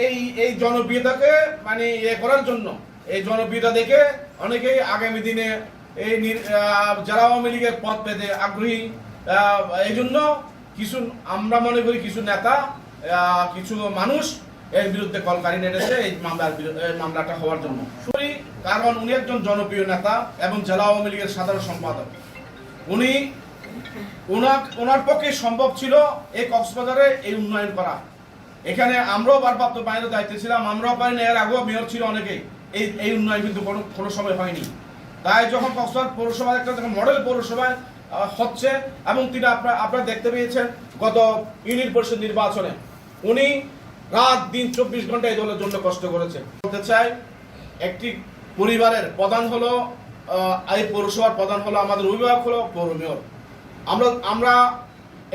এই জনপ্রিয়তাকে মানে করার জন্য এই জনপ্রিয়তা দেখে অনেকেই আগামী দিনে এই যারা আওয়ামী লীগের পদ পেতে আগ্রহী, এই জন্য কিছু আমরা মনে করি কিছু নেতা কিছু মানুষ এর বিরুদ্ধে কলকারি নেড়েছে এই মামলাটা হওয়ার জন্য। কারণ উনি একজন জনপ্রিয় নেতা এবং জেলা আওয়ামী লীগের সাধারণ সম্পাদক। ওনার পক্ষে সম্ভব ছিল এই কক্সবাজারে এই উন্নয়ন করা। এখানে আমরাও ভারপ্রাপ্ত মেয়রের দায়িত্বে ছিলাম, আমরাও পারিনি, এর আগেও মেয়র ছিল অনেকেই। এই উন্নয়ন কিন্তু কোনো সময় হয়নি। তাই যখন কক্সবাজার পৌরসভা একটা মডেল পৌরসভায় হচ্ছে এবং তিনি আপনারা দেখতে পেয়েছেন গত ইউনিয়ন পরিষদ নির্বাচনে উনি রাত দিন 24 ঘন্টা এই দলের জন্য কষ্ট করেছে। বলতে চাই, একটি পরিবারের প্রধান হলো এই পৌরসভার প্রধান হলো আমাদের অভিভাবক হলো পৌর মেয়র। আমরা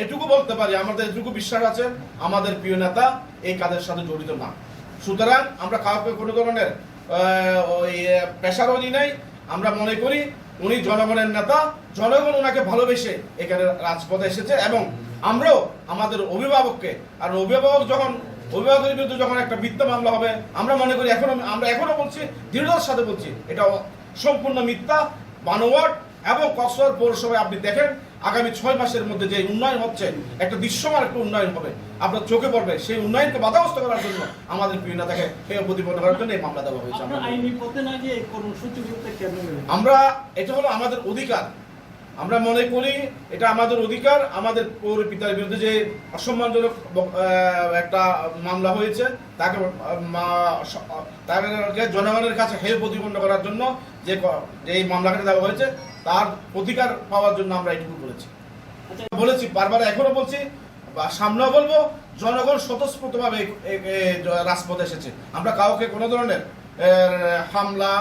এটুকু বলতে পারি, আমাদের এটুকু বিশ্বাস আছে আমাদের প্রিয় নেতা এই কাজের সাথে জড়িত না। সুতরাং আমরা কাউকে কোনো ধরনের পেশারও নেই। আমরা মনে করি উনি জনগণের নেতা, জনগণ ওনাকে ভালোবেসে এখানে রাজপথে এসেছে এবং আমরাও আমাদের অভিভাবককে, আর অভিভাবকের বিরুদ্ধে যখন একটা মিথ্যা মামলা হবে আমরা মনে করি আমরা এখনো বলছি, দৃঢ়তার সাথে বলছি, এটা সম্পূর্ণ মিথ্যা, বানোয়াট। এবং কক্সবাজার পৌরসভায় আপনি দেখেন আগামী 6 মাসের মধ্যে যে উন্নয়ন হচ্ছে, একটা দৃশ্যমান একটা উন্নয়ন হবে, আপনার চোখে পড়বে। সেই উন্নয়নকে বাধাগ্রস্ত করার জন্য আমাদের প্রিয় নেতাকে প্রতিপন্ন করার জন্য এই মামলা দেওয়া হয়েছে। আমরা এটা হলো আমাদের অধিকার। আমরা মনে করি এটা আমাদের অধিকার। আমাদের পৌর পিতার বিরুদ্ধে যে অসম্মানজনক একটা মামলা হয়েছে তাকে জনগণের কাছে হেয় প্রতিপন্ন করার জন্য যে এই মামলাটা দেওয়া হয়েছে তার প্রতিকার পাওয়ার জন্য আমরা এটুকু করেছি। বলেছি বারবার, এখনো বলছি, সামনেও বলবো, জনগণ স্বতঃস্ফূর্তভাবে রাজপথে এসেছে। আমরা কাউকে কোনো ধরনের হামলা,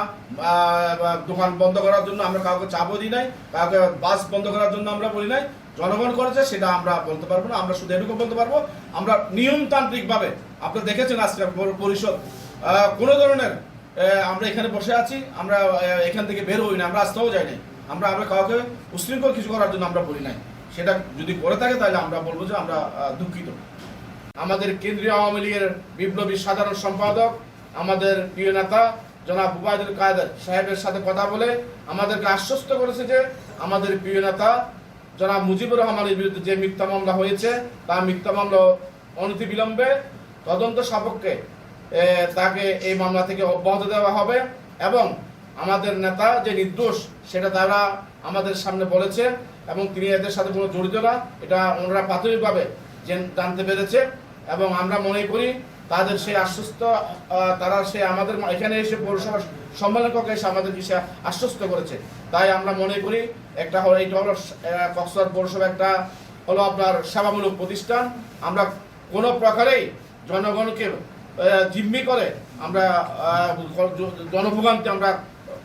দোকান বন্ধ করার জন্য আমরা কাউকে চাপও দিই নাই, কাউকে বাস বন্ধ করার জন্য আমরা বলি নাই। জনগণ করেছে সেটা আমরা বলতে পারবো না। আমরা শুধু এটুকু বলতে পারবো, আমরা নিয়মতান্ত্রিক ভাবে, আপনারা দেখেছেন আজকে পরিষদ কোনো ধরনের আমরা এখানে বসে আছি, আমরা এখান থেকে বের হই না, আমরা আসতেও যাই নাই। আমরা কাউকে উশৃঙ্খল কিছু করার জন্য আমরা বলি নাই। সেটা যদি করে থাকে তাহলে আমরা বলবো যে আমরা দুঃখিত। আমাদের কেন্দ্রীয় আওয়ামী লীগের বিপ্লবী সাধারণ সম্পাদক আমাদের প্রিয় নেতা জনাব ওবায়দুল কাদের সাহেবের সাথে কথা বলে আমাদেরকে আশ্বস্ত করেছে যে আমাদের প্রিয় নেতা জনাব মুজিবুর রহমানের বিরুদ্ধে যে মিথ্যা মামলা হয়েছে তার মিথ্যা মামলা অনতিবিলম্বে তদন্ত সাপেক্ষে তাকে এই মামলা থেকে অব্যাহতি দেওয়া হবে এবং আমাদের নেতা যে নির্দোষ সেটা তারা আমাদের সামনে বলেছে এবং তিনি এদের সাথে কোনো জড়িত না, এটা ওনারা প্রাথমিকভাবে জানতে পেরেছে। এবং আমরা মনে করি তাদের সেই তারা আমাদের এখানে এসে পৌরসভা সম্মেলন কক্ষে এসে আমাদেরকে সে আশ্বস্ত করেছে। তাই আমরা মনে করি এইটা হলো কক্সবাজার পৌরসভা একটা হলো আপনার সেবামূলক প্রতিষ্ঠান। আমরা কোনো প্রকারেই জনগণকে জিম্মি করে আমরা জনভোগান্তি আমরা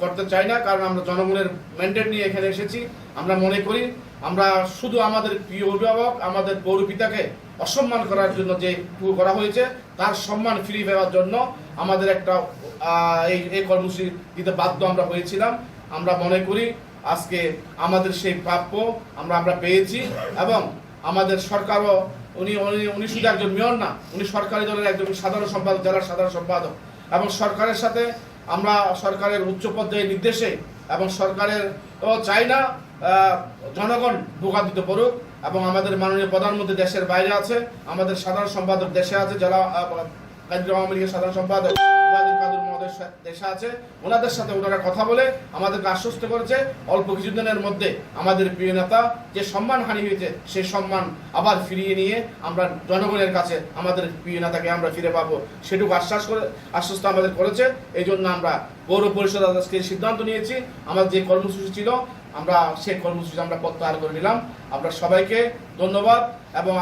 করতে চাই না, কারণ আমরা জনগণের ম্যান্ডেট নিয়ে এখানে এসেছি। আমরা মনে করি আমরা শুধু আমাদের প্রিয় অভিভাবক আমাদের পৌরপিতাকে অসম্মান করার জন্য যে করা হয়েছে তার সম্মান ফিরিয়ে দেওয়ার জন্য আমাদের একটা এই কর্মসূচি দিতে বাধ্য আমরা হয়েছিলাম। আমরা মনে করি আজকে আমাদের সেই প্রাপ্য আমরা পেয়েছি এবং আমাদের সরকারও উনি শুধু একজন মেয়র না, উনি সরকারি দলের একজন সাধারণ সম্পাদক, জেলার সাধারণ সম্পাদক এবং সরকারের সাথে আমরা সরকারের উচ্চ পর্যায়ের নির্দেশে এবং সরকারের চাই না জনগণ ভোগান্তিতে পড়ুক। এবং আমাদের মাননীয় প্রধানমন্ত্রী দেশের বাইরে আছে, আমাদের সাধারণ সম্পাদক দেশে আছে, জেলা কেন্দ্রীয় আওয়ামী লীগের সাধারণ সম্পাদক দেশে আছে। ওনাদের সাথে ওনারা কথা বলে আমাদেরকে আশ্বস্ত করেছে অল্প কিছুদিনের মধ্যে আমাদের প্রিয় নেতা যে সম্মানহানি হয়েছে সেই সম্মান আবার ফিরিয়ে নিয়ে আমরা জনগণের কাছে আমাদের প্রিয় নেতাকে আমরা ফিরে পাবো সেটুকু আশ্বস্ত আমাদের করেছে। এই জন্য আমরা পৌর পরিষদ আজকে সিদ্ধান্ত নিয়েছি, আমাদের যে কর্মসূচি ছিল আমরা সেই কর্মসূচি আমরা প্রত্যাহার করে নিলাম। আমরা সবাইকে ধন্যবাদ এবং